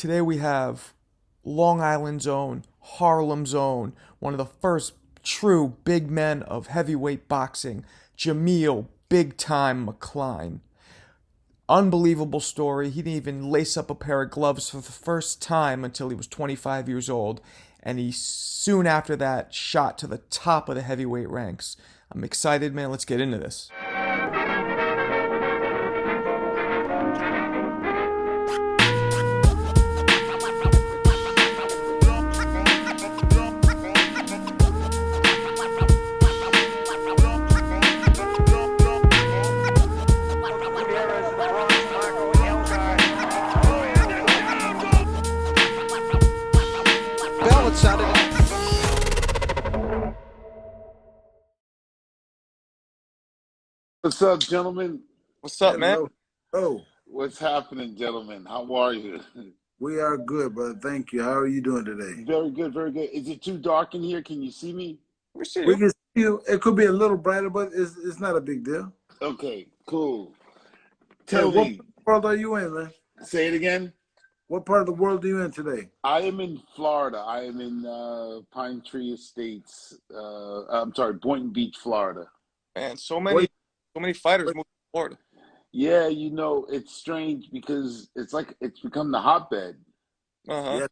Today we have Long Island's own, Harlem's own, one of the first true big men of heavyweight boxing, Jameel Big Time McCline. Unbelievable story. He didn't even lace up a pair of gloves for the first time until he was 25 years old, and he soon after that shot to the top of the heavyweight ranks. I'm excited, man. Let's get into this. What's up, gentlemen? What's up, man? Hello. Oh, What's happening, gentlemen? How are you? we are good, brother. Thank you. How are you doing today? Very good, very good. Is it too dark in here? Can you see me? We see We you. can see you. It could be a little brighter, but it's not a big deal. Okay, cool. Hey, Tell what me, world are you in, man? say it again. What part of the world are you in today? I am in Florida. I am in Pine Tree Estates. I'm sorry, Boynton Beach, Florida. Man, so What? many fighters what moved to Florida. Yeah, it's strange because it's become the hotbed. Uh-huh. yes,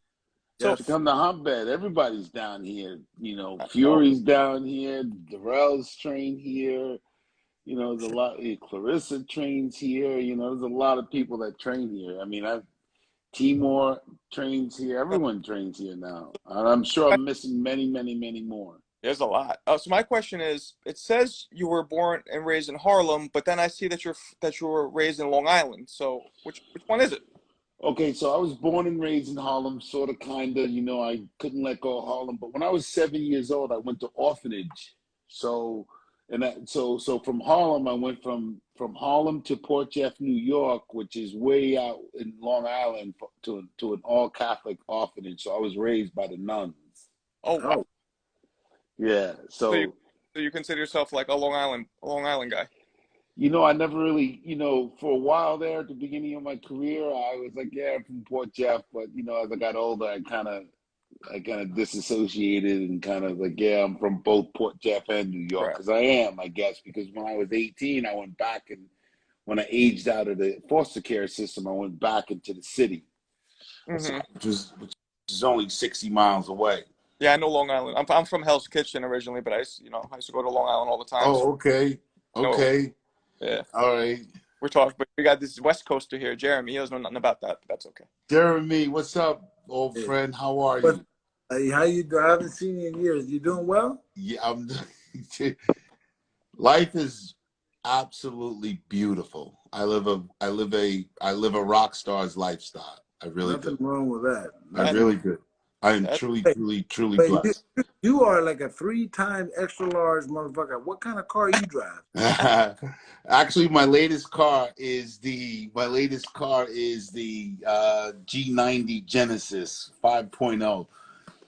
So, It's yes. become the hotbed. Everybody's down here. Fury's down here. Darrell's trained here. There's a lot. Clarissa trains here. There's a lot of people that train here. I mean, Timor trains here. Everyone trains here now. And I'm sure I'm missing many, many, many more. there's a lot. So my question is, it says you were born and raised in Harlem, but then I see that you were raised in Long Island. So which one is it? Okay, so I was born and raised in Harlem, sort of, kind of. I couldn't let go of Harlem. But when I was 7 years old, I went to orphanage. So, so from Harlem, I went from Harlem to Port Jeff, New York, which is way out in Long Island, to an all Catholic orphanage. So I was raised by the nuns. Oh, wow. Oh, Yeah. So you consider yourself like a Long Island guy? I never really, for a while there at the beginning of my career, I was like, yeah, I'm from Port Jeff. But, as I got older, I kind of disassociated and kind of like, yeah, I'm from both Port Jeff and New York, Right. because I am, I guess, because when I was 18, I went back, and when I aged out of the foster care system, I went back into the city, Mm-hmm. which is only 60 miles away. Yeah, I know Long Island. I'm from Hell's Kitchen originally, but I used to go to Long Island all the time. So Oh, okay. I know, Okay. yeah, All right. we're talking. But we got this West Coaster here, Jeremy. He doesn't know nothing about that, but that's okay. Jeremy, what's up, old hey. friend? How are But you? how you doing? I haven't seen you in years. You doing well? Yeah, life is absolutely beautiful. I live a rock star's lifestyle. I really Nothing do. wrong with that. I That, really do. I am that truly, Hey, truly, truly but blessed. you are like a 3-time extra large motherfucker. What kind of car you drive? Actually, my latest car is the G90 Genesis 5.0.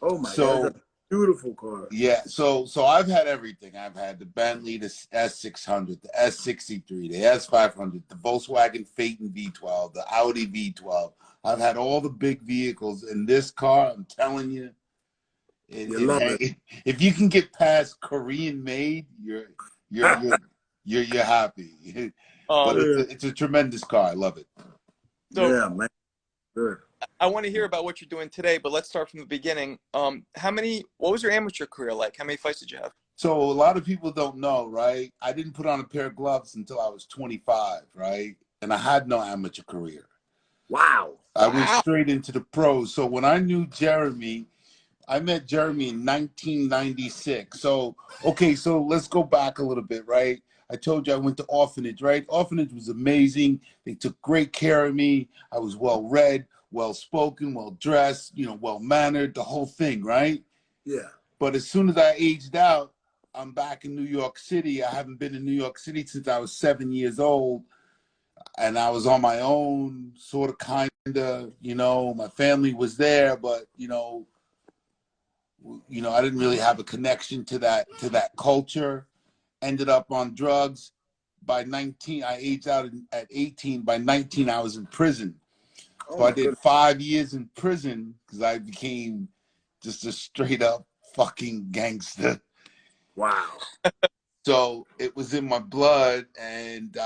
Oh my God, So that's a beautiful car. yeah, so I've had everything. I've had the Bentley, the S600, the S63, the S500, the Volkswagen Phaeton V12, the Audi V12. I've had all the big vehicles. In this car, I'm telling you, You love it. if you can get past Korean made, you're happy. But um. it's a tremendous car. I love it. So Yeah, man. Good. I want to hear about what you're doing today, but let's start from the beginning. What was your amateur career like? How many fights did you have? So a lot of people don't know, right? I didn't put on a pair of gloves until I was 25, right? And I had no amateur career. Wow. I went straight into the pros. So when I knew Jeremy, I met Jeremy in 1996. So, okay, so let's go back a little bit, right? I told you I went to orphanage, right? Orphanage was amazing. They took great care of me. I was well read, well spoken, well dressed, well mannered, the whole thing, right? Yeah. But as soon as I aged out, I'm back in New York City. I haven't been in New York City since I was 7 years old. And I was on my own, sort of, kind of, my family was there, but, I didn't really have a connection to that culture. Ended up on drugs. By 19, I aged out at 18. By 19, I was in prison. Oh So I my did goodness. 5 years in prison because I became just a straight up fucking gangster. Wow. So it was in my blood, and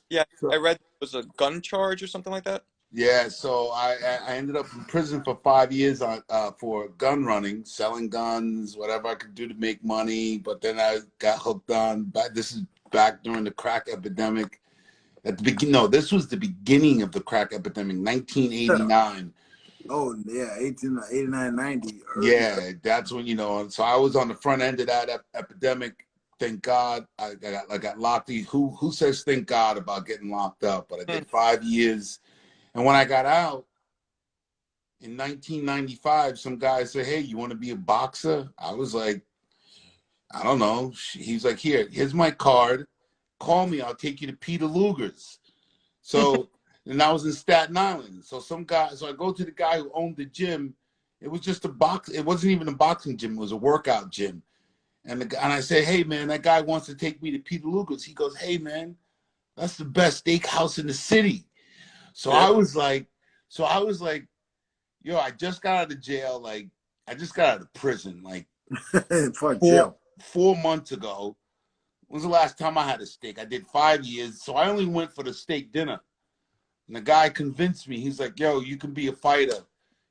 Yeah, so I read it was a gun charge or something like that. yeah, so I ended up in prison for 5 years on for gun running, selling guns, whatever I could do to make money. But then I got hooked on. But this is back during the crack epidemic. At the beginning, no, this was the beginning of the crack epidemic, 1989. Oh yeah, 1889, 90, early. Yeah, that's when So I was on the front end of that epidemic. Thank God I got locked. Who says thank God about getting locked up? But I Hmm. did 5 years, and when I got out in 1995, some guy said, "Hey, you want to be a boxer?" I was like, "I don't know." He's like, here's my card. Call me. I'll take you to Peter Luger's. So, and I was in Staten Island. So I go to the guy who owned the gym. It was just it wasn't even a boxing gym. It was a workout gym. And I said, "Hey man, that guy wants to take me to Peter Luger's." He goes, "Hey man, that's the best steakhouse in the city." So Yeah. I was like, yo, I just got out of jail. Like, I just got out of prison. Like Fuck four jail. 4 months ago. When was the last time I had a steak? I did 5 years. So I only went for the steak dinner. And the guy convinced me. He's like, yo, you can be a fighter.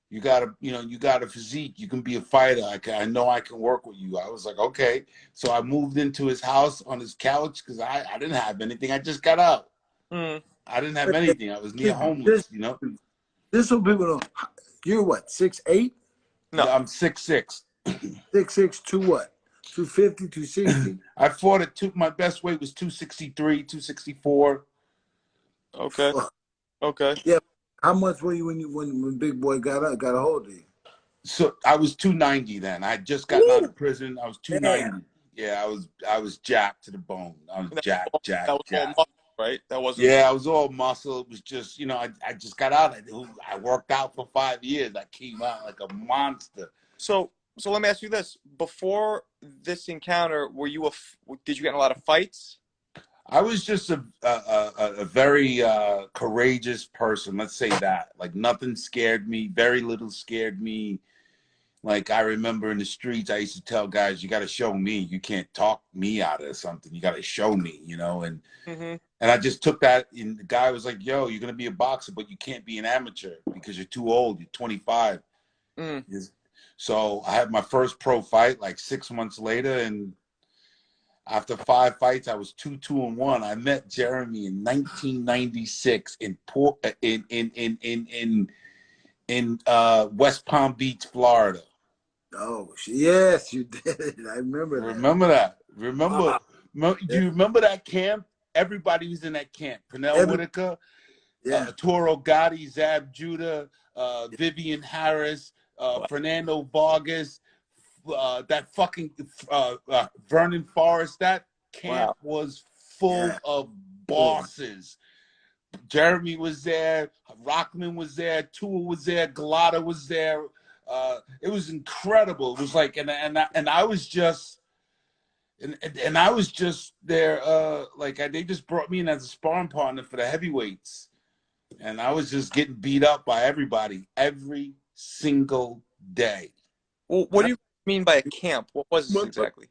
You got a physique. You can be a fighter. I know I can work with you. I was like, okay. So I moved into his house on his couch because I didn't have anything. I just got out. Mm. I didn't have anything. I was near This, homeless. this so people know. You're what? 6'8"? No. I'm 6'6". 6'6", to what? 250, 260? I fought my best weight was 263, 264. Okay. Fuck. Okay. Yeah. How much were you when Big Boy got a hold of you? So I was 290 then. I had just gotten out Woo! of prison. I was Damn. 290. Yeah, I was jacked to the bone. I was And jacked, that jacked, was all jacked. muscle, right? That wasn't. Yeah, I was all muscle. It was just, I just got out. I worked out for 5 years. I came out like a monster. So let me ask you this: before this encounter, did you get in a lot of fights? I was just a very courageous person. Let's say that. Like nothing scared me. Very little scared me. Like I remember in the streets, I used to tell guys, "You got to show me. You can't talk me out of something. You got to show me." Mm-hmm. And I just took that. And the guy was like, "Yo, you're gonna be a boxer, but you can't be an amateur because you're too old. You're 25." Mm. So I had my first pro fight like 6 months later, and after 5 fights, I was 2-2-1. I met Jeremy in 1996 in West Palm Beach, Florida. Oh, yes, you did. I remember that. Remember that? Wow. Do Yeah. you remember that camp? Everybody was in that camp. Pernell Every, Whitaker, yeah. Toro Gotti, Zab Judah, Vivian Harris, Wow. Fernando Vargas, that fucking Vernon Forrest. That camp Wow. was full Yeah. of Oh, bosses. Jeremy was there, Rockman was there, Tua was there, Galata was there. It was incredible. It was like, and I was just, and I was just there. They just brought me in as a sparring partner for the heavyweights, and I was just getting beat up by everybody every single day. Well, what do you mean by a camp? What was this exactly?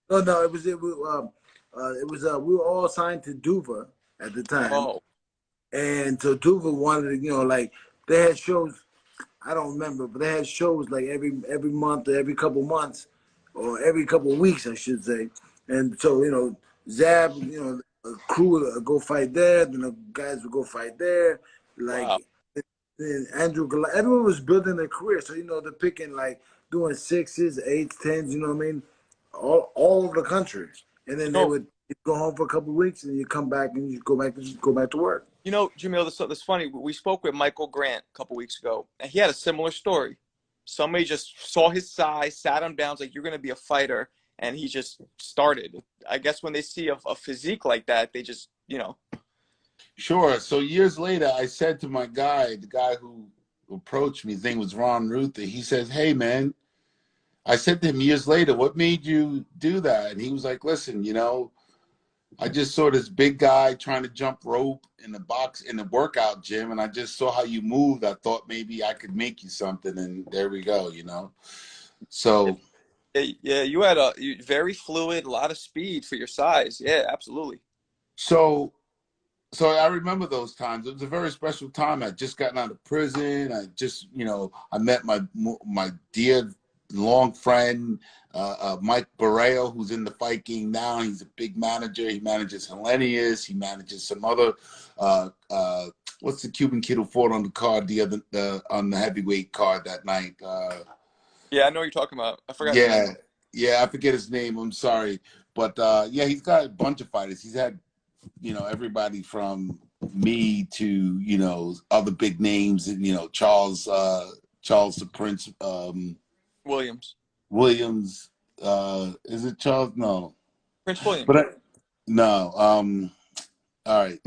no, no, we were all signed to Duva at the time. Oh, And so Duva wanted to, like they had shows. I don't remember, but they had shows like every month or every couple months or every couple weeks, I should say. And so Zab, a crew would go fight there, then the guys would go fight there. Like wow. and Andrew, everyone was building their career, so they're picking like doing sixes, eights, tens. You know what I mean? All over the country, and then they So, would go home for a couple of weeks, and you come back and you go back to work. Jamil, this funny. We spoke with Michael Grant a couple weeks ago, and he had a similar story. Somebody just saw his size, sat him down, was like, "You're going to be a fighter," and he just started. I guess when they see a physique like that, they just, Sure. So years later, I said to my guy, the guy who approached me, his name was Ron Ruther. He says, "Hey, man," I said to him years later, "What made you do that?" And he was like, "Listen, I just saw this big guy trying to jump rope in the workout gym, and I just saw how you moved. I thought maybe I could make you something, and there we go, you know. Yeah, So yeah, you very fluid, a lot of speed for your size. Yeah, absolutely. so so I remember those times. It was a very special time. I just gotten out of prison. I just, you know, I met my dear long friend, Mike Barreo, who's in the fight game now. He's a big manager. He manages Hellenius. He manages some other. Uh, uh, what's the Cuban kid who fought on the card on the heavyweight card that night? Yeah, I know what you're talking about. I forgot his name. Yeah, yeah, I forget his name. I'm sorry, but yeah, he's got a bunch of fighters. He's had, you know, everybody from me to, you know, other big names, and, you know, Charles the Prince, Williams. Williams, is it Charles? No, Prince William. but no, all right,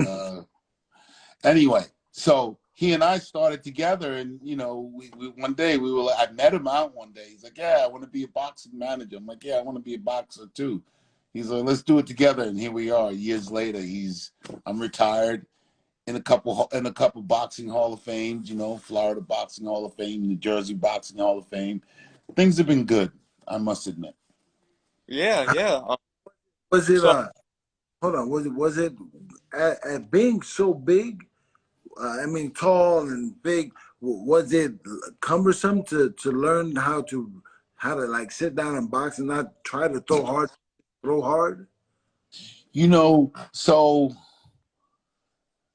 anyway, so he and I started together, and, you know, we one day we were I met him out one day. He's like, yeah, I want to be a boxing manager. I'm like, yeah, I want to be a boxer too. He's like, let's do it together, and here we are. Years later, I'm retired, in a couple boxing Hall of Fames, you know, Florida Boxing Hall of Fame, New Jersey Boxing Hall of Fame. Things have been good, I must admit. Yeah, yeah. Was it So hold on, was it at being so big, I mean tall and big, was it cumbersome to learn how to like sit down and box and not try to throw hard? You know, so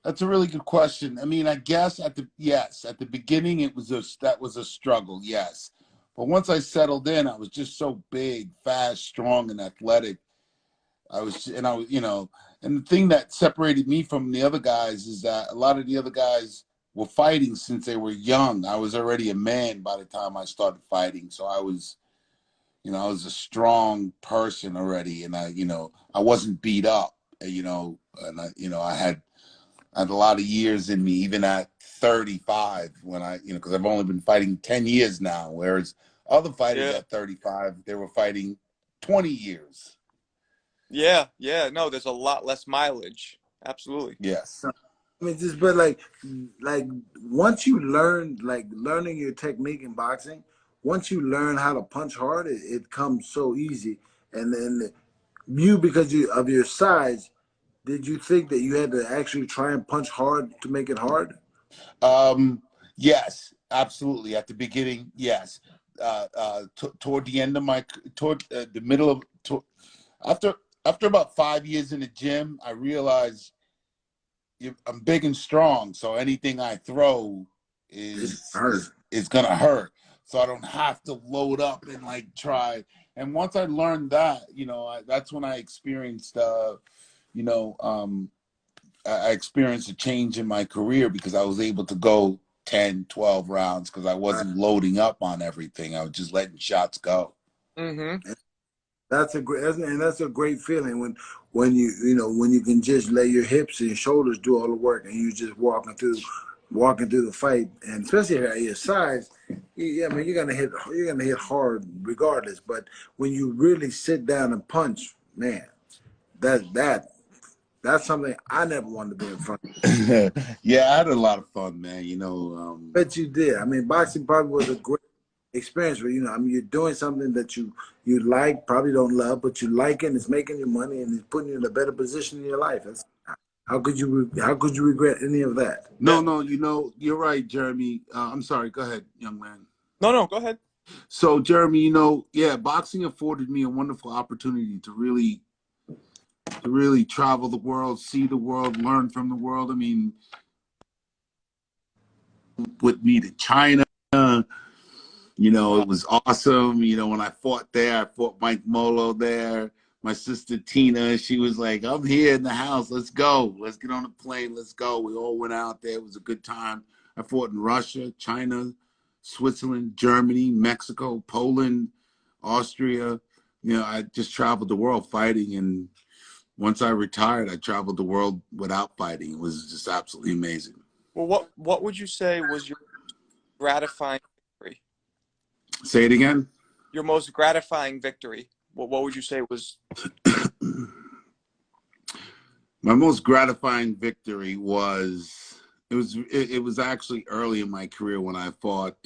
that's a really good question. I mean, I guess at the beginning that was a struggle, yes. But once I settled in, I was just so big, fast, strong, and athletic. I was, you know, and the thing that separated me from the other guys is that a lot of the other guys were fighting since they were young. I was already a man by the time I started fighting. So I was, you know, I was a strong person already, and you know, I wasn't beat up, you know, and you know, I had a lot of years in me, even at 35, when you know, because I've only been fighting 10 years now, whereas other fighters yeah, at 35, they were fighting 20 years. yeah, yeah. No, there's a lot less mileage. Absolutely. Yes. I mean, just but like once you learn like learning your technique in boxing, once you learn how to punch hard, it comes so easy. And then you, because of your size, did you think that you had to actually try and punch hard to make it hard? Yes, absolutely. At the beginning, yes. Toward the end of toward the middle of, after about 5 years in the gym, I realized I'm big and strong, so anything I throw It's is hard. is gonna hurt. So I don't have to load up and like try. And once I learned that, you know, that's when I experienced, you know, I experienced a change in my career because I was able to go 10, 12 rounds because I wasn't loading up on everything. I was just letting shots go. Mm-hmm. That's a great feeling when you know when you can just let your hips and your shoulders do all the work and you just walking through the fight, and especially at your size, I mean you're gonna hit hard regardless. But when you really sit down and punch, man, that that that's something I never wanted to be in front of. Yeah, I had a lot of fun, man. You know, But you did. I mean, boxing probably was a great experience where, you know, I mean, you're doing something that you like, probably don't love, but you like it, and it's making you money, and it's putting you in a better position in your life. How could you regret any of that? Yeah. no, you know, you're right, Jeremy. I'm sorry. Go ahead, young man. No, no, go ahead. So, Jeremy, you know, yeah, boxing afforded me a wonderful opportunity to really travel the world, see the world, learn from the world. I mean, with me to China, you know, Wow. it was awesome. You know, when I fought there, I fought Mike Molo there. My sister Tina, she was like, I'm here in the house. Let's go. Let's get on a plane. Let's go. We all went out there. It was a good time. I fought in Russia, China, Switzerland, Germany, Mexico, Poland, Austria. You know, I just traveled the world fighting. And once I retired, I traveled the world without fighting. It was just absolutely amazing. Well, what would you say was your gratifying victory? Say it again. Your most gratifying victory. What would you say was? My most gratifying victory was it was actually early in my career when I fought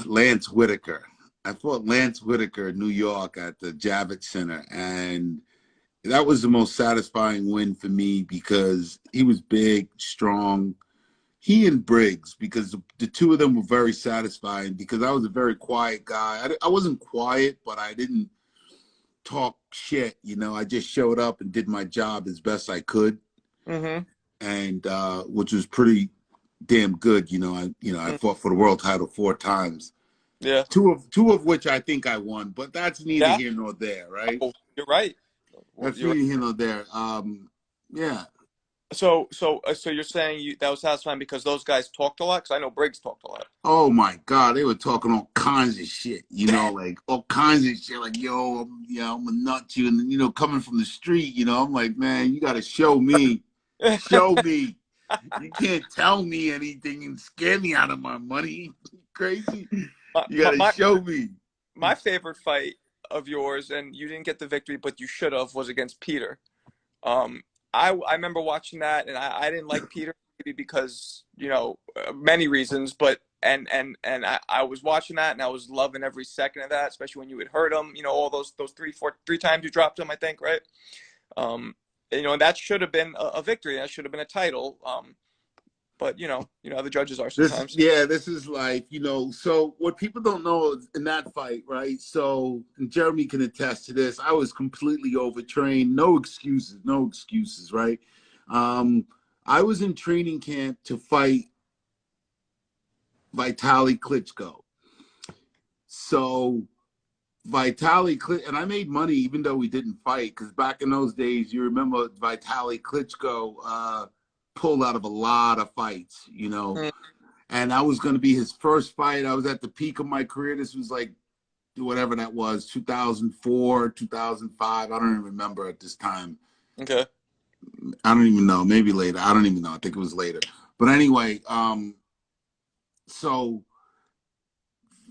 Lance Whitaker. I fought Lance Whitaker in New York at the Javits Center, and that was the most satisfying win for me because he was big, strong. He and Briggs, because the two of them were very satisfying because I was a very quiet guy. I wasn't quiet, but I didn't talk shit. You know, I just showed up and did my job as best I could, and which was pretty damn good. I fought for the world title 4 times. Yeah. Two of which I think I won, but that's neither here nor there, right? Oh, you're right. That's neither here nor there. Yeah. So you're saying that was satisfying because those guys talked a lot? Because I know Briggs talked a lot. Oh my God, they were talking all kinds of shit. Like all kinds of shit. Like, yo, I'm gonna nut you, and coming from the street, I'm like, man, you got to show me, show me. You can't tell me anything and scare me out of my money. Crazy. You got to show me. My favorite fight of yours, and you didn't get the victory, but you should have, was against Peter. I remember watching that, and I didn't like Peter maybe because many reasons, but I was watching that, and I was loving every second of that, especially when you had hurt him. All those three times you dropped him, I think, right? And that should have been a victory. That should have been a title. But how the judges are sometimes. This is life, So what people don't know in that fight, right? So, and Jeremy can attest to this. I was completely overtrained. No excuses, right? I was in training camp to fight Vitaly Klitchko. So and I made money even though we didn't fight, because back in those days, you remember Vitaly Klitchko pulled out of a lot of fights, and I was going to be his first fight. I was at the peak of my career. This was like whatever that was, 2004, 2005. I don't even remember at this time. Okay. I don't even know. Maybe later. I don't even know. I think it was later. But anyway, so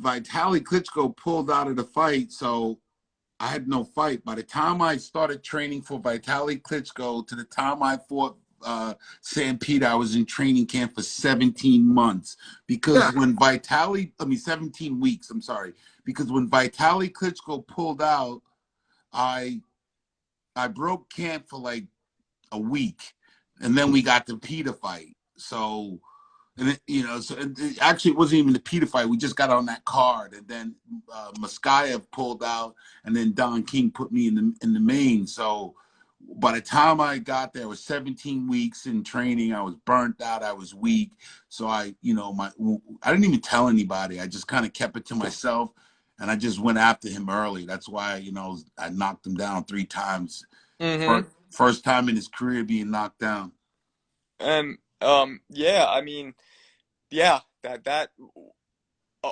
Vitaly Klitchko pulled out of the fight, so I had no fight. By the time I started training for Vitaly Klitchko to the time I fought Sam Peter, I was in training camp for 17 months because when 17 weeks, I'm sorry, because when Vitaly Klitschko pulled out, I broke camp for like a week, and then we got the Peter fight. So, and it actually it wasn't even the Peter fight. We just got on that card, and then Moskayev pulled out, and then Don King put me in the main. So by the time I got there, it was 17 weeks in training. I was burnt out. I was weak. So I didn't even tell anybody. I just kind of kept it to myself, and I just went after him early. That's why, I knocked him down 3 times. First time in his career being knocked down. And I mean, that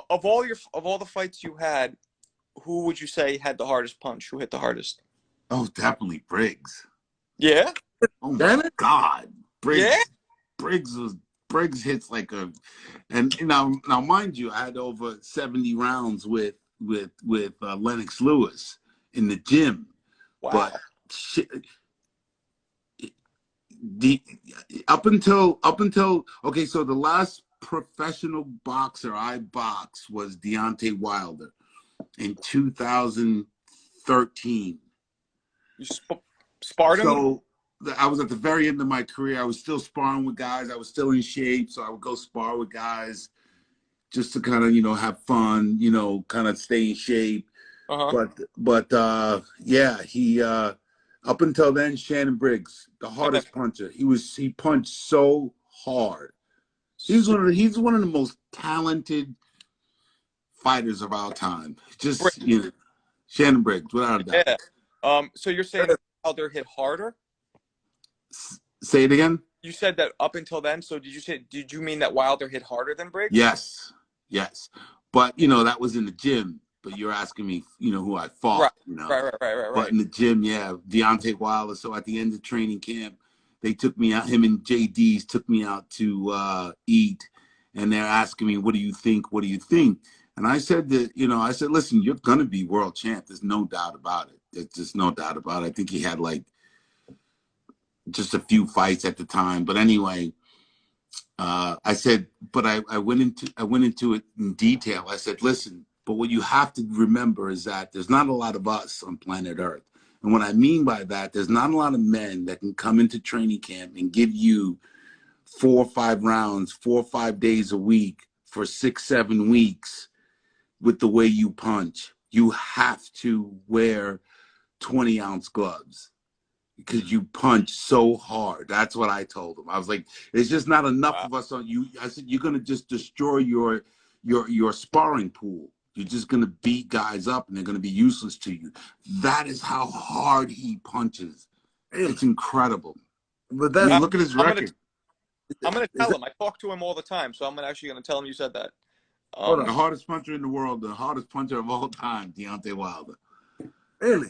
of all the fights you had, who would you say had the hardest punch? Who hit the hardest? Oh, definitely Briggs. Yeah. Oh my God, Briggs. Yeah. Briggs hits like a, and now mind you, I had over 70 rounds with Lennox Lewis in the gym. Wow. But up until okay, so the last professional boxer I boxed was Deontay Wilder in 2013. You sparred him? So I was at the very end of my career. I was still sparring with guys. I was still in shape, so I would go spar with guys just to kind of have fun, kind of stay in shape. But he up until then, Shannon Briggs, the hardest puncher. He punched so hard. He's one of the most talented fighters of our time. Just Shannon Briggs, without a doubt. Yeah. So you're saying Wilder hit harder? Say it again. You said that up until then. So did you mean that Wilder hit harder than Briggs? Yes. But that was in the gym. But you're asking me, who I fought. Right. But in the gym, Deontay Wilder. So at the end of training camp, they took me out. Him and JD's took me out to eat, and they're asking me, "What do you think? What do you think?" And I said that, listen, you're gonna be world champ. There's no doubt about it. There's just no doubt about it. I think he had like just a few fights at the time. But anyway, I said, but I went into it in detail. I said, listen, but what you have to remember is that there's not a lot of us on planet Earth. And what I mean by that, there's not a lot of men that can come into training camp and give you 4 or 5 rounds, 4 or 5 days a week for 6, 7 weeks with the way you punch. You have to wear 20-ounce gloves because you punch so hard. That's what I told him. I was like, there's just not enough of us on you. I said, you're going to just destroy your sparring pool. You're just going to beat guys up and they're going to be useless to you. That is how hard he punches. It's incredible. But that's, I mean, look at his record. I'm going to tell him. I talk to him all the time, so I'm actually going to tell him you said that. The hardest puncher in the world, the hardest puncher of all time, Deontay Wilder. Really?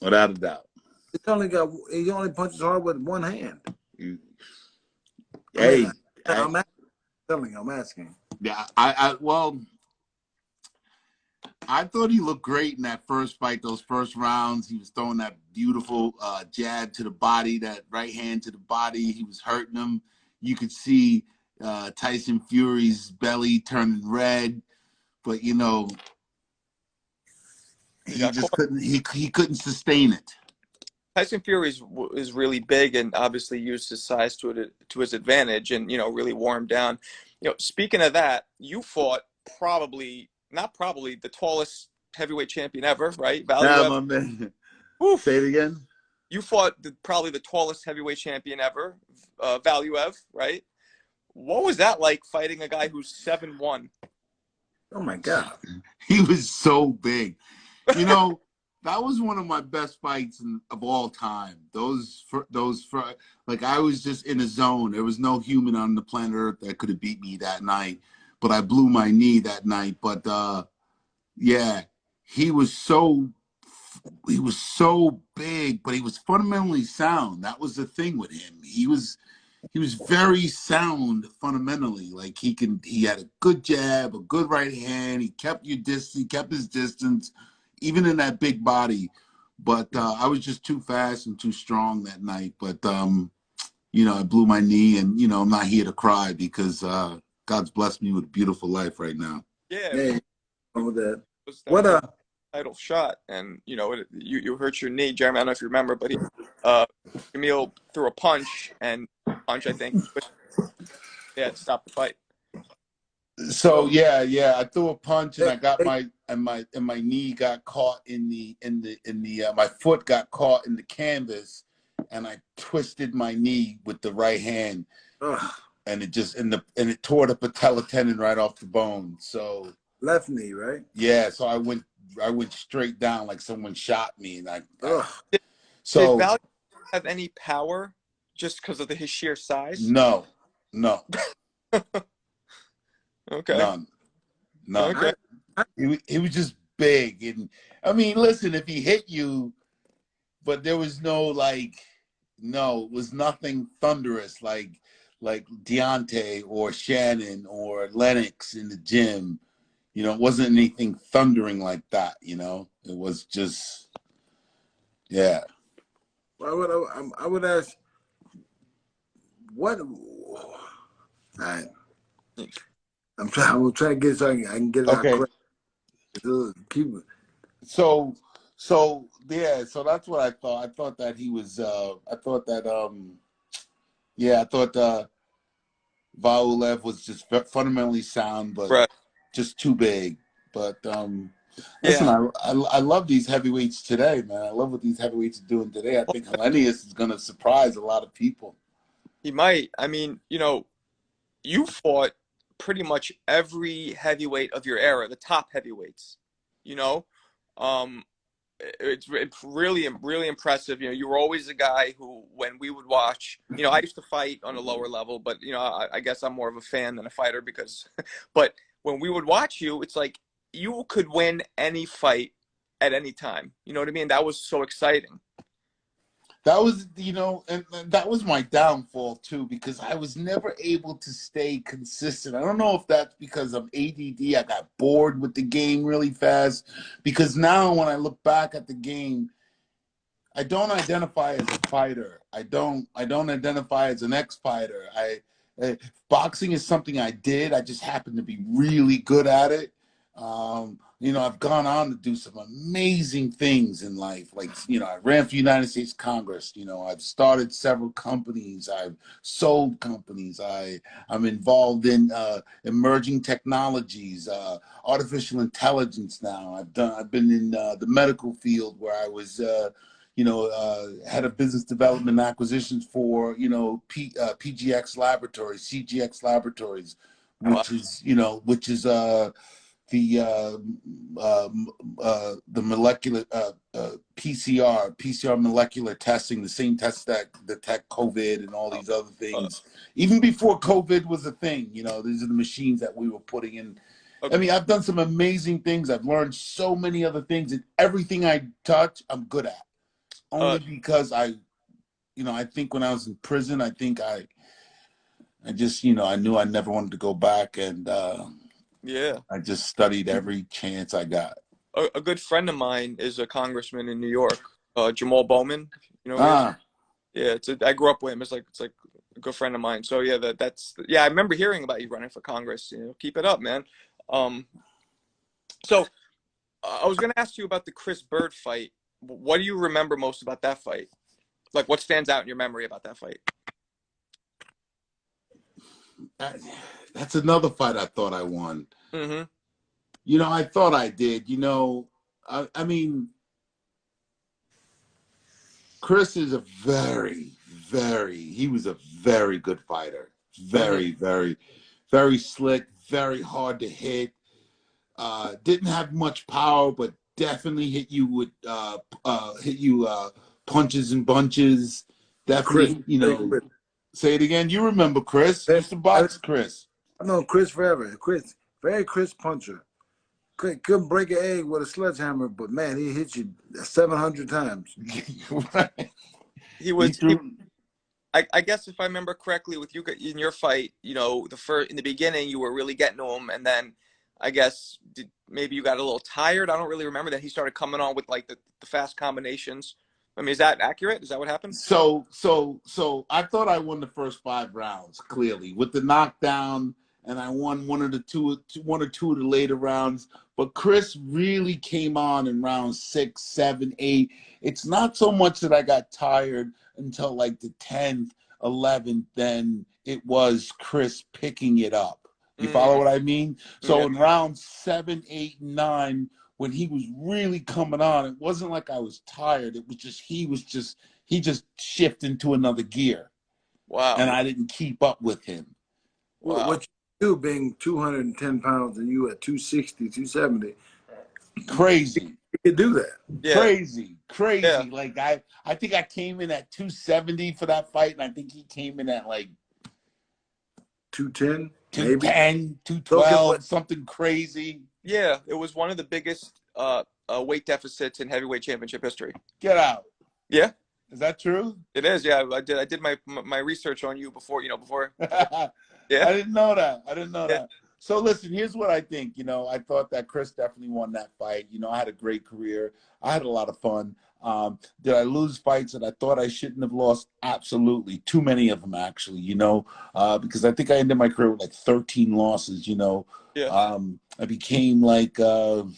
Without a doubt. He only punches hard with one hand. I'm asking. Yeah, well, I thought he looked great in that first fight, those first rounds. He was throwing that beautiful jab to the body, that right hand to the body. He was hurting him. You could see Tyson Fury's belly turning red, but you know, he just couldn't. He couldn't sustain it. Tyson Fury is really big and obviously used his size to his advantage, and really wore him down. Speaking of that, you fought not probably the tallest heavyweight champion ever, right? My man. Say it again. You fought probably the tallest heavyweight champion ever, Valuev, right? What was that like fighting a guy who's 7'1"? Oh my God. He was so big. That was one of my best fights of all time. Like I was just in a zone. There was no human on the planet Earth that could have beat me that night. But I blew my knee that night. But yeah, he was so big, but he was fundamentally sound. That was the thing with him. He was very sound fundamentally. Like he had a good jab, a good right hand. He kept his distance, even in that big body. But I was just too fast and too strong that night. But I blew my knee, and I'm not here to cry because God's blessed me with a beautiful life right now. Yeah. That. What a title shot, and you hurt your knee, Jeremy. I don't know if you remember, but Jameel threw a punch, I think. But, stop the fight. So yeah, I threw a punch, and I got my knee got caught in the my foot got caught in the canvas, and I twisted my knee with the right hand. Ugh. And it tore the patella tendon right off the bone. So left knee, right? Yeah. So I went straight down like someone shot me, and did Valuev have any power just because of his sheer size? No. Okay. None. Okay. He was just big, and I mean, listen, if he hit you, but there was it was nothing thunderous like Deontay or Shannon or Lennox in the gym. It wasn't anything thundering like that. It was just, yeah. Well, I would ask, what? I'm trying to get something I can get it out quick. Keep it. So yeah. So that's what I thought. I thought that he was. I thought Valuev was just fundamentally sound, but just too big. But listen, I love these heavyweights today, man. I love what these heavyweights are doing today. I think Hellenius is going to surprise a lot of people. He might. I mean, you fought pretty much every heavyweight of your era, the top heavyweights. It's really, really impressive. You were always a guy who, when we would watch, I used to fight on a lower level, but I guess I'm more of a fan than a fighter but when we would watch you, it's like you could win any fight at any time. You know what I mean? That was so exciting. That was, and that was my downfall too, because I was never able to stay consistent. I don't know if that's because of ADD. I got bored with the game really fast, because now when I look back at the game, I don't identify as a fighter. I don't identify as an ex-fighter. Boxing is something I did. I just happened to be really good at it. You know, I've gone on to do some amazing things in life. Like, you know, I ran for United States Congress. You know, I've started several companies. I've sold companies. I'm involved in emerging technologies, artificial intelligence now. I've been in the medical field where I was head of business development and acquisitions for, PGX Laboratories, CGX Laboratories, Wow. which is the molecular PCR molecular testing, the same tests that detect COVID and all these other Uh, things. Even before COVID was a thing, you know, these are the machines that we were putting in. I okay. mean, I've done some amazing things. I've learned so many other things, and everything I touch, I'm good at. Uh, Only because I think when I was in prison, I just, I knew I never wanted to go back, and yeah. I just studied every chance I got. A good friend of mine is a congressman in New York, Jamal Bowman. You know who he is? Ah, Yeah, I grew up with him. It's like a good friend of mine. So yeah, that's yeah. I remember hearing about you running for Congress. You know, keep it up, man. Um, so I was gonna ask you about the Chris Byrd fight. What do you remember most about that fight? Like, what stands out in your memory about that fight? that's another fight I thought I won. Mm-hmm. You know, I thought I did. You know, I mean, Chris is he was a very good fighter. Mm-hmm. Very, very, very slick, very hard to hit. Didn't have much power, but definitely hit you with punches and bunches. Chris, Definitely, hey, Chris. say it again. You remember Chris? Hey, Used to box Chris. I've known Chris forever. Chris, very crisp puncher. Couldn't break an egg with a sledgehammer, but man, he hit you 700 times. Right. He He was he. threw. I guess if I remember correctly, with you in your fight, you know, in the beginning, you were really getting to him, and then I guess maybe you got a little tired. I don't really remember that he started coming on with like the fast combinations. I mean, is that accurate? Is that what happened? So I thought I won the first 5 rounds clearly with the knockdown, and I won one or two of the later rounds. But Chris really came on in round 6, 7, 8. It's not so much that I got tired until like the 10th, 11th. Then it was Chris picking it up. You follow Mm, what I mean? yeah. So in round 7, 8, 9, when he was really coming on, it wasn't like I was tired. It was just he just shifted into another gear, Wow. and I didn't keep up with him. Wow. What you do being 210 pounds and you at 260, 270, Crazy, you can do that. Yeah. crazy, Yeah. crazy. Like I think I came in at 270 for that fight, and I think he came in at like 210, maybe. 210, Don't get 212, something crazy. Yeah. It was one of the biggest weight deficits in heavyweight championship history. Get out. Yeah, Is that true? it is. Yeah, I did my research on you before. You know, before. Yeah. I didn't know that. I didn't know Yeah. that. So listen, here's what I think. You know, I thought that Chris definitely won that fight. You know, I had a great career. I had a lot of fun. Did I lose fights that I thought I shouldn't have lost? Absolutely. Too many of them, actually, because I think I ended my career with like 13 losses, Yeah. I became like, and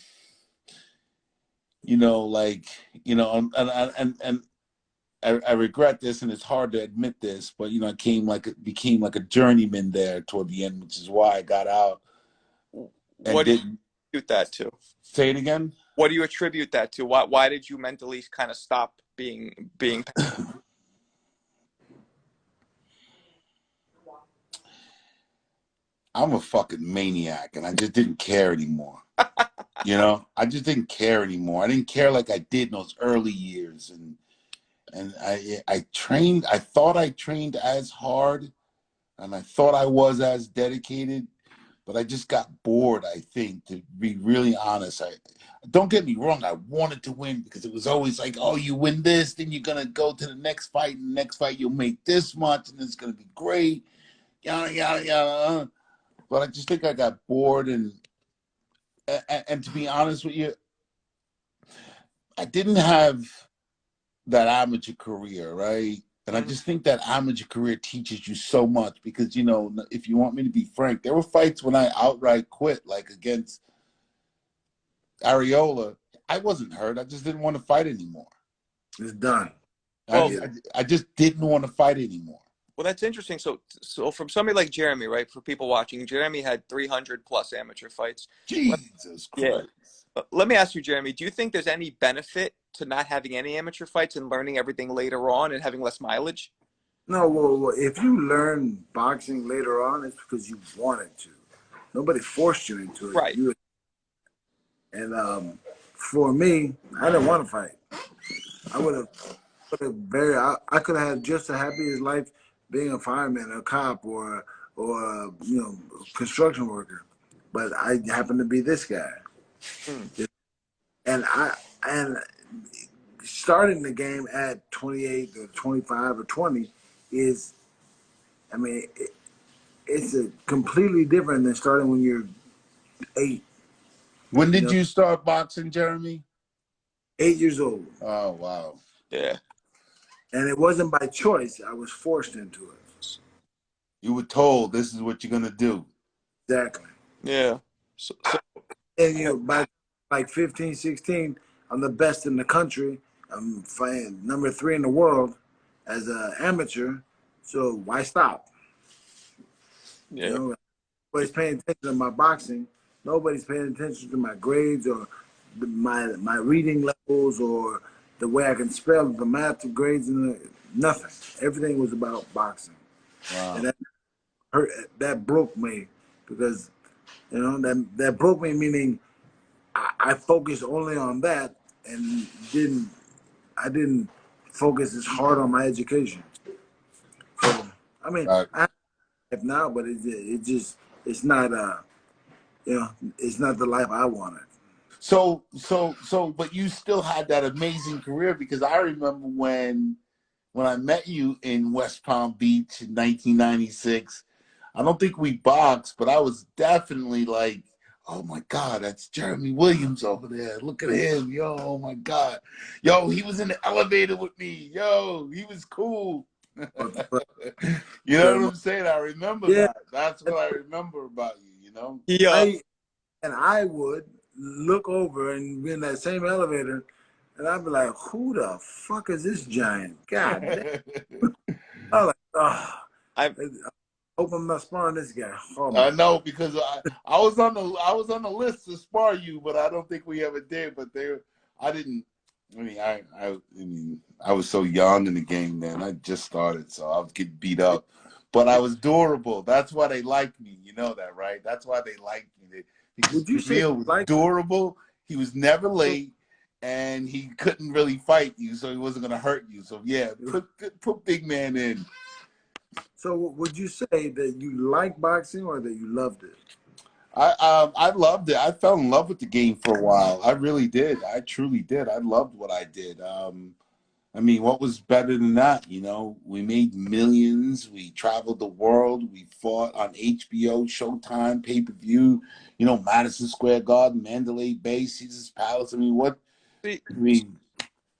I regret this, and it's hard to admit this, but I became like a journeyman there toward the end, which is why I got out and What do you didn't. attribute that to? Say it again. What do you attribute that to? Why did you mentally kind of stop being? I'm a fucking maniac, and I just didn't care anymore. I just didn't care anymore. I didn't care like I did in those early years, and I trained. I thought I trained as hard, and I thought I was as dedicated, but I just got bored. I think, to be really honest, I don't get me wrong. I wanted to win because it was always like, oh, you win this, then you're gonna go to the next fight, and the next fight you'll make this much, and it's gonna be great. Yada yada yada. But I just think I got bored, and to be honest with you, I didn't have that amateur career, right? And I just think that amateur career teaches you so much because, you know, if you want me to be frank, there were fights when I outright quit, like against Areola. I wasn't hurt. I just didn't want to fight anymore. It's done. I just didn't want to fight anymore. Well, that's interesting. So from somebody like Jeremy, right? For people watching, Jeremy had 300 plus amateur fights. Jesus Christ. Let me ask you, Jeremy, do you think there's any benefit to not having any amateur fights and learning everything later on and having less mileage? No, well, if you learn boxing later on, it's because you wanted to. Nobody forced you into it. Right. And for me, I didn't want to fight. I would have I could have had just as happy as life being a fireman, a cop, or you know, construction worker. But I happen to be this guy. And starting the game at 28 or 25 or 20 is, I mean, it's a completely different than starting when you're 8. When did you start boxing, Jeremy? 8 years old. Oh, wow. Yeah. And it wasn't by choice. I was forced into it. You were told this is what you're going to do. Exactly. Yeah. And you know, by like 15, 16, I'm the best in the country. I'm fighting number 3 in the world as an amateur. So why stop? Yeah. You know, nobody's paying attention to my boxing. Nobody's paying attention to my grades or my reading levels or the way I can spell the math grades and nothing. Everything was about boxing. Wow. And that broke me because, you know, that broke me, meaning I focused only on that and I didn't focus as hard on my education. So, I mean, I have now, but it's not you know, it's not the life I wanted. So, but you still had that amazing career because I remember when I met you in West Palm Beach in 1996. I don't think we boxed, but I was definitely like, oh my God, that's Jeremy Williams over there. Look at him. Yo, oh my God. Yo, he was in the elevator with me. Yo, he was cool. You know what I'm saying? I remember that. That's what I remember about you, you know? I would look over and be in that same elevator, and I'd be like, who the fuck is this giant? God damn. I was like, oh. I hope I'm not sparring this guy. Oh, I know because I was on the list to spar you, but I don't think we ever did. But I didn't. I mean, I was so young in the game then. I just started, so I was getting beat up. But I was durable. That's why they liked me. You know that, right? That's why they liked me. Because Jameel was durable. He was never late, and he couldn't really fight you, so he wasn't going to hurt you. So yeah, put big man in. So would you say that you like boxing or that you loved it? I loved it. I fell in love with the game for a while. I really did. I truly did. I loved what I did. I mean, what was better than that? You know, we made millions. We traveled the world. We fought on HBO, Showtime, pay-per-view. You know, Madison Square Garden, Mandalay Bay, Caesar's Palace. I mean, what?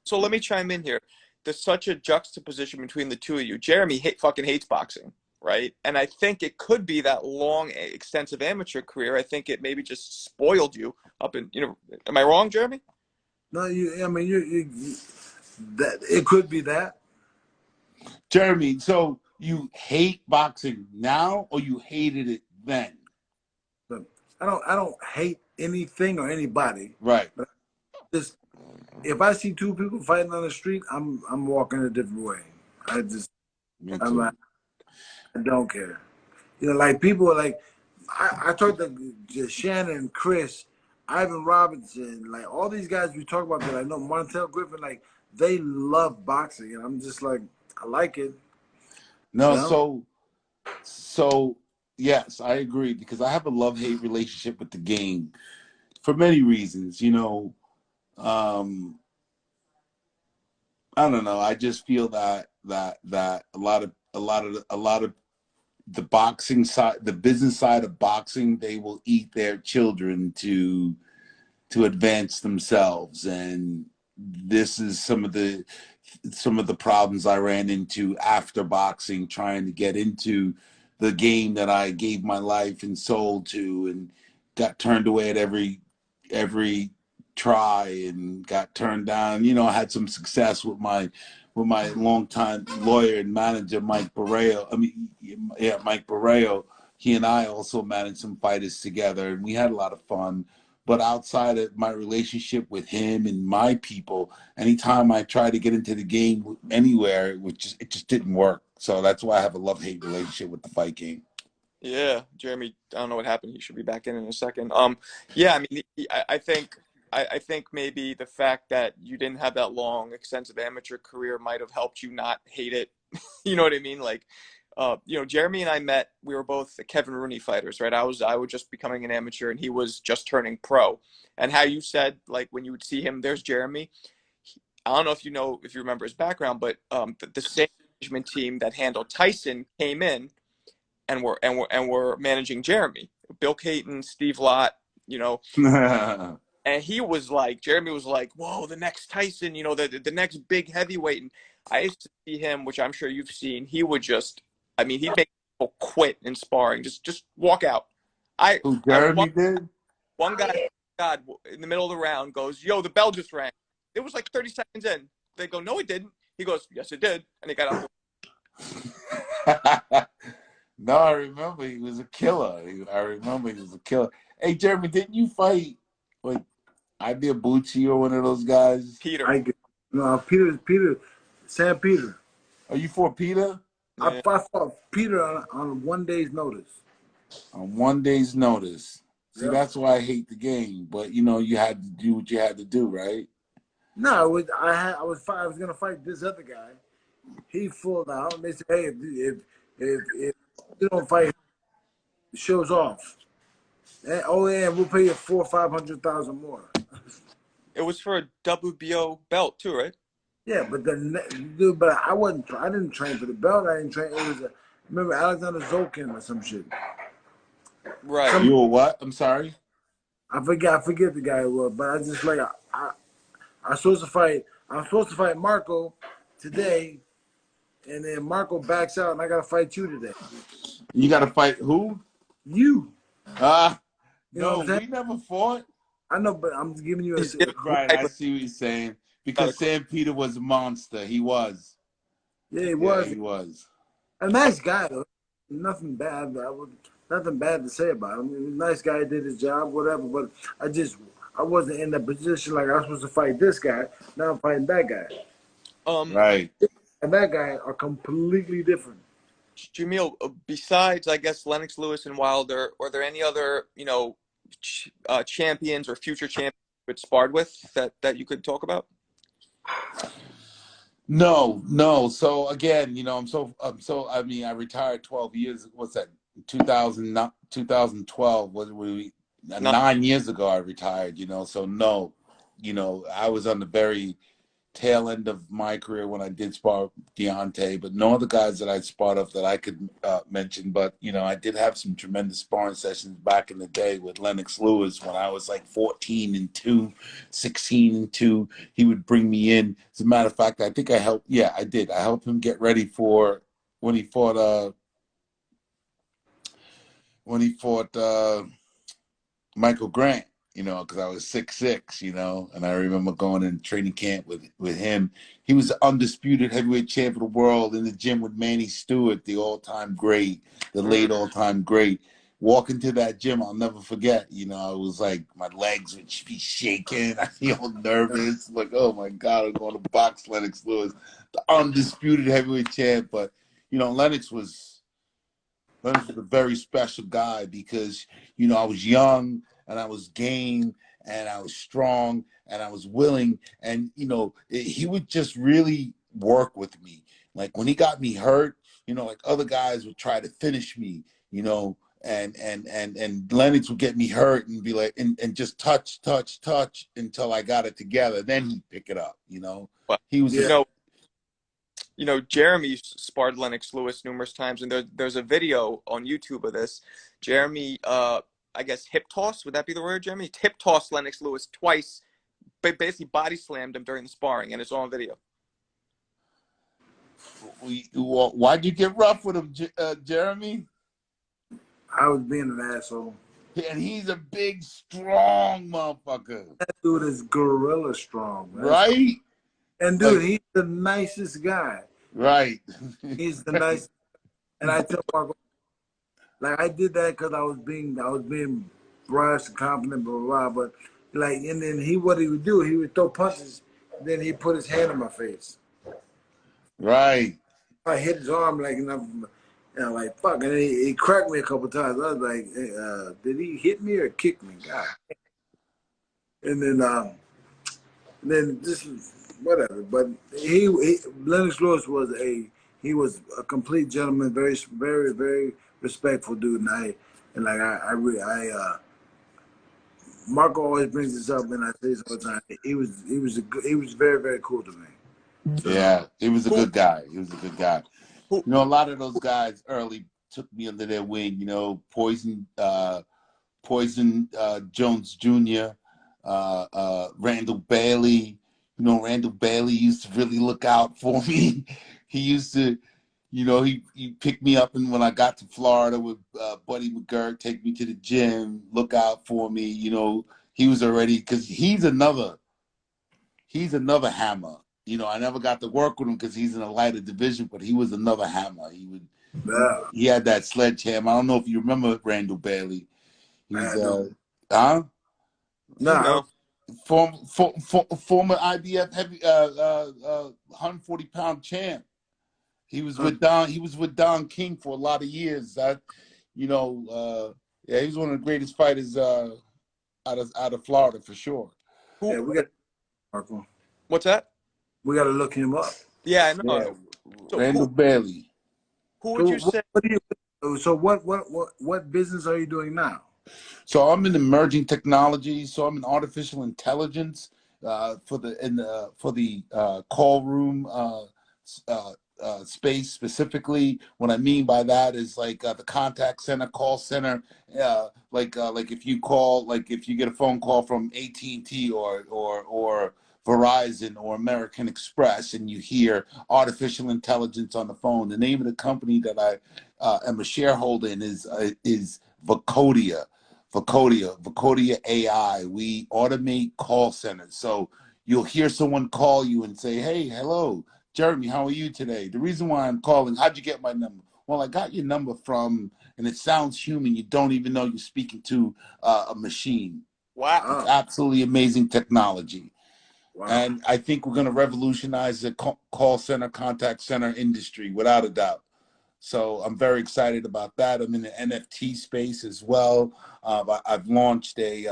So let me chime in here. There's such a juxtaposition between the two of you. Jeremy fucking hates boxing, right? And I think it could be that long, extensive amateur career. I think it maybe just spoiled you up in, you know, am I wrong, Jeremy? No, I mean, that it could be that. Jeremy, so you hate boxing now or you hated it then? But I don't hate anything or anybody. Right. But just if I see two people fighting on the street, I'm walking a different way. I don't care. You know, like people are like, I talked to Shannon, Chris, Ivan Robinson, like all these guys we talk about that I know, Montel Griffin, like they love boxing, and I'm just like, I like it. No, you know? so yes, I agree because I have a love-hate relationship with the game for many reasons. You know, I don't know. I just feel that a lot of the boxing side, the business side of boxing, they will eat their children to advance themselves, and this is some of the some of the problems I ran into after boxing, trying to get into the game that I gave my life and soul to, and got turned away at every try and got turned down. You know, I had some success with my longtime lawyer and manager, Mike Barreo. Mike Barreo. He and I also managed some fighters together, and we had a lot of fun. But outside of my relationship with him and my people, anytime I tried to get into the game anywhere, it just didn't work. So that's why I have a love-hate relationship with the fight game. Yeah, Jeremy, I don't know what happened. He should be back in a second. Yeah, I mean, I think maybe the fact that you didn't have that long, extensive amateur career might have helped you not hate it. You know what I mean? Like, you know, Jeremy and I met. We were both Kevin Rooney fighters, right? I was just becoming an amateur, and he was just turning pro. And how you said, like, when you would see him, there's Jeremy. I don't know if you remember his background, but the same management team that handled Tyson came in and were managing Jeremy, Bill Caton, Steve Lott, you know, and Jeremy was like, whoa, the next Tyson, you know, the next big heavyweight. And I used to see him, which I'm sure you've seen. He would he'd make people quit in sparring, just walk out. Who Jeremy did? One guy, God, in the middle of the round goes, yo, the bell just rang. It was like 30 seconds in. They go, no, it didn't. He goes, yes, it did. And he got up. No, I remember he was a killer. I remember he was a killer. Hey, Jeremy, didn't you fight like Ibeabuchi or one of those guys? Peter. Peter, Sam Peter. Are you for Peter? Yeah. I fought Peter on 1 day's notice. On 1 day's notice. See, Yep. That's why I hate the game. But you know, you had to do what you had to do, right? No, I was gonna fight this other guy. He pulled out. And they said, hey, if you don't fight, the show's off. And, we'll pay you $400,000 or $500,000 more. It was for a WBO belt too, right? Yeah, but I didn't train for the belt. I didn't train. It was remember Alexander Zolkin or some shit. Right. You were what? I'm sorry. I forget the guy it was, but I just like I'm supposed to fight Marco today, and then Marco backs out, and I gotta fight you today. You gotta fight who? You. No, we never fought. I know, but I'm giving you a right. I see what you're saying because Sam Peter was a monster. He was. Yeah, he was. He was a nice guy though. Nothing bad. Nothing bad to say about him. He was a nice guy, did his job, whatever. But I wasn't in that position like I was supposed to fight this guy. Now I'm fighting that guy. Right. And that guy are completely different. Jameel, besides, I guess, Lennox Lewis and Wilder, are there any other, you know, champions or future champions you sparred with that you could talk about? No. So again, you know, I mean, I retired 12 years. What's that? 2012 was 9 years ago I retired, you know. So no, you know, I was on the very tail end of my career when I did spar Deontay, but no other guys that I sparred of that I could mention. But, you know, I did have some tremendous sparring sessions back in the day with Lennox Lewis when I was like 14-2, 16-2. He would bring me in. As a matter of fact, I think I helped. Yeah, I did. I helped him get ready for when he fought Michael Grant, you know, because I was 6'6", you know, and I remember going in training camp with him. He was the undisputed heavyweight champ of the world in the gym with Manny Stewart, the all-time great, the late all-time great. Walking to that gym, I'll never forget, you know, I was like, my legs would be shaking. I feel nervous. Like, oh, my God, I'm going to box Lennox Lewis, the undisputed heavyweight champ. But, you know, Lennox was a very special guy because, you know, I was young and I was game and I was strong and I was willing. And, you know, he would just really work with me. Like when he got me hurt, you know, like other guys would try to finish me, you know, and Lennox would get me hurt and be like, and just touch until I got it together. Then he'd pick it up, you know. Well, he was, you know, Jeremy sparred Lennox Lewis numerous times, and there's a video on YouTube of this. Jeremy, I guess hip toss, would that be the word, Jeremy? Hip tossed Lennox Lewis twice, basically body slammed him during the sparring, and it's on video. Why'd you get rough with him, Jeremy? I was being an asshole. And he's a big, strong motherfucker. That dude is gorilla strong, man. Right? And dude, he's the nicest guy. Right. He's the nicest. And I tell Marco, like I did that because I was being brash and confident, blah, blah, blah. But like, and then what he would do, he would throw punches. Then he'd put his hand in my face. Right. I hit his arm like, and I'm like, fuck. And then he cracked me a couple times. I was like, hey, did he hit me or kick me? God. And then just whatever. But Lennox Lewis was a complete gentleman, very, very, very respectful dude. And Marco always brings this up, and I say this all the time. He was very, very cool to me. Yeah, he was a good guy. He was a good guy. You know, a lot of those guys early took me under their wing. You know, Poison Jones Jr., Randall Bailey. You know, Randall Bailey used to really look out for me. He used to, you know, he picked me up, and when I got to Florida with Buddy McGirt, take me to the gym, look out for me. You know, he was already, because he's another hammer. You know, I never got to work with him because he's in a lighter division, but he was another hammer. He had that sledgehammer. I don't know if you remember Randall Bailey. He's No. Former IBF heavy 140-pound champ. He was with Don King for a lot of years. He was one of the greatest fighters out of Florida for sure. Yeah, we got Marco. What's that? We got to look him up. Yeah, I know. Yeah. So Randall Bailey. Who would you say? What business are you doing now? So I'm in emerging technology. So I'm in artificial intelligence for the call room space specifically. What I mean by that is like the contact center, call center. Like if you get a phone call from AT&T or Verizon or American Express, and you hear artificial intelligence on the phone. The name of the company that I am a shareholder in is Vocodia. Vocodia AI. We automate call centers. So you'll hear someone call you and say, "Hey, hello, Jeremy, how are you today? The reason why I'm calling, how'd you get my number?" "Well, I got your number from," and it sounds human. You don't even know you're speaking to a machine. Wow. It's absolutely amazing technology. Wow. And I think we're going to revolutionize the call center, contact center industry without a doubt. So I'm very excited about that. I'm in the NFT space as well. I've launched this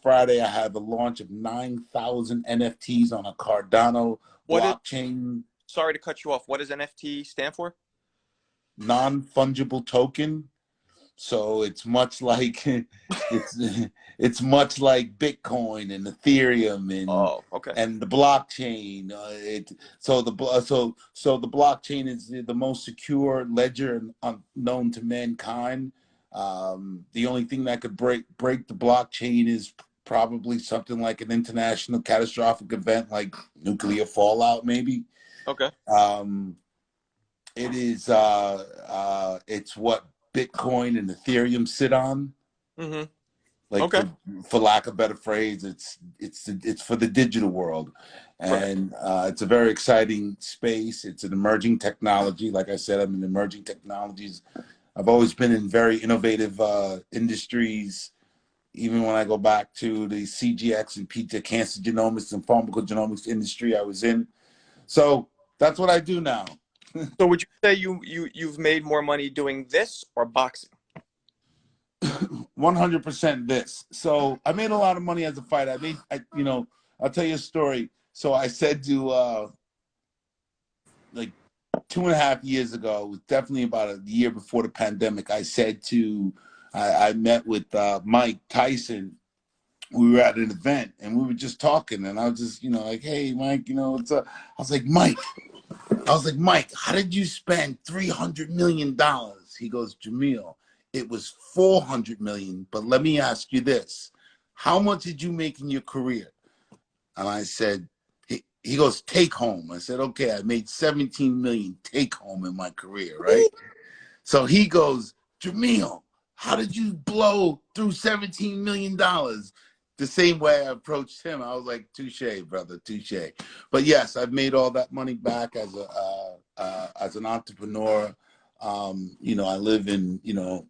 Friday, I have a launch of 9,000 NFTs on a Cardano blockchain. Sorry to cut you off. What does NFT stand for? Non-fungible token. So it's much like it's much like Bitcoin and Ethereum and the blockchain. So the blockchain is the most secure ledger known to mankind. The only thing that could break the blockchain is probably something like an international catastrophic event like nuclear fallout, maybe. Okay. It is it's what Bitcoin and Ethereum sit on. Mm-hmm. Like, okay. For lack of a better phrase, it's for the digital world, and it's a very exciting space. It's an emerging technology. Like I said, I'm in emerging technologies. I've always been in very innovative industries. Even when I go back to the CGX and PETA, cancer genomics and pharmacogenomics industry I was in. So that's what I do now. So would you say you've made more money doing this or boxing? 100% this. So I made a lot of money as a fighter. I'll tell you a story. So I said to like 2.5 years ago, it was definitely about a year before the pandemic, I met with Mike Tyson. We were at an event and we were just talking, and I was just, like, "Hey, Mike, what's up?" I was like, Mike, how did you spend $300 million? He goes, "Jameel, it was $400 million, but let me ask you this. How much did you make in your career?" And I said, he goes, take home. I said, okay, I made 17 million take home in my career, right? So he goes, Jameel, how did you blow through $17 million? The same way I approached him. I was like, touche, brother, touche. But yes, I've made all that money back as an entrepreneur. You know, I live in, you know,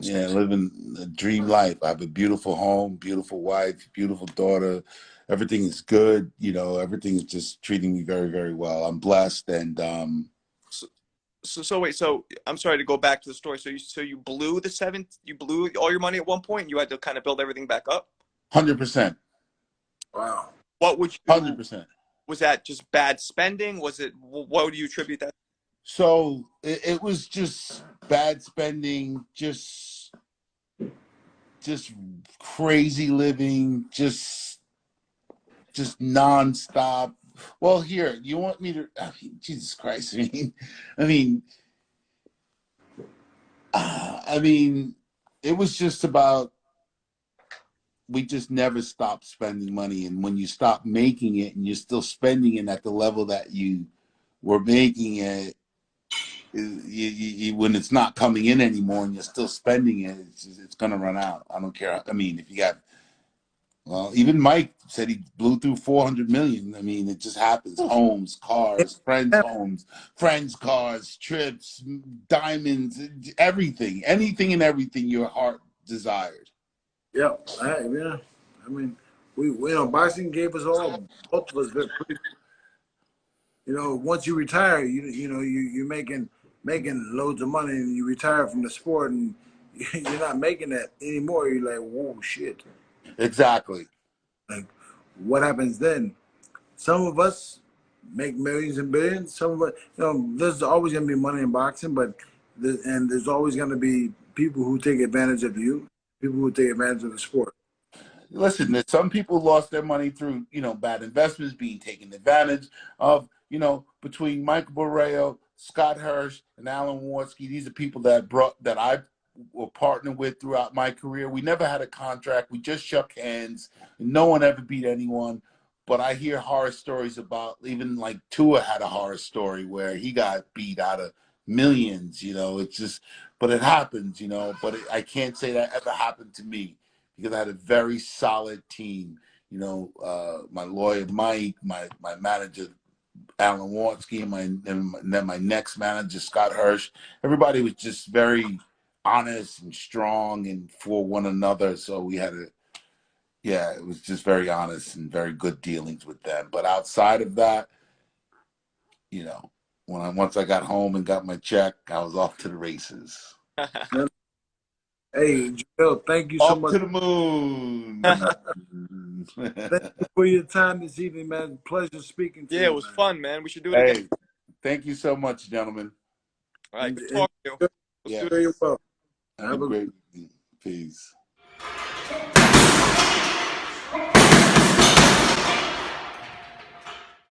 yeah, living a dream life. I have a beautiful home, beautiful wife, beautiful daughter. Everything is good. You know, everything is just treating me very, very well. I'm blessed, and So wait, so I'm sorry to go back to the story. So you blew you blew all your money at one point, and you had to kind of build everything back up? 100%, Wow. What would you, 100%. was that just bad spending? Was it, what would you attribute that? So it was just bad spending, just crazy living, just nonstop. Well, here, you want me to? I mean, Jesus Christ! I mean, it was just about, we just never stopped spending money, and when you stop making it and you're still spending it at the level that you were making it, when it's not coming in anymore and you're still spending it, it's going to run out. I don't care. I mean, if you got, well, even Mike said he blew through 400 million. I mean, it just happens. Homes, cars, friends' homes, friends' cars, trips, diamonds, everything, anything and everything your heart desired. Yeah, yeah. I mean, we you know, boxing gave us all, both of us, pretty, you know, once you retire, you know, you're making loads of money, and you retire from the sport, and you're not making that anymore. You're like, whoa, shit. Exactly. Like, what happens then? Some of us make millions and billions. Some of us, you know, there's always going to be money in boxing, but there's always going to be people who take advantage of you, people who take advantage of the sport. Listen, that some people lost their money through, you know, bad investments, being taken advantage of. You know, between Michael Borrell, Scott Hirsch, and Alan Wartsky, these are people that I were partnered with throughout my career. We never had a contract. We just shook hands. No one ever beat anyone. But I hear horror stories about, even like Tua had a horror story where he got beat out of millions. You know, it's just, but it happens. You know, but I can't say that ever happened to me, because I had a very solid team. You know, my lawyer Mike, my manager Alan Wartsky, and then my next manager Scott Hirsch. Everybody was just very honest and strong and for one another. So we had yeah, it was just very honest and very good dealings with them. But outside of that, you know, once I got home and got my check, I was off to the races. Hey, Joel, thank you so Off much. to the moon. Thank you for your time this evening, man. Pleasure speaking to you. Yeah, it was man. fun, man. We should do it again. Hey, thank you so much, gentlemen. All right, good talking to you. Yeah. Sure, you're welcome. Have a great evening. Peace.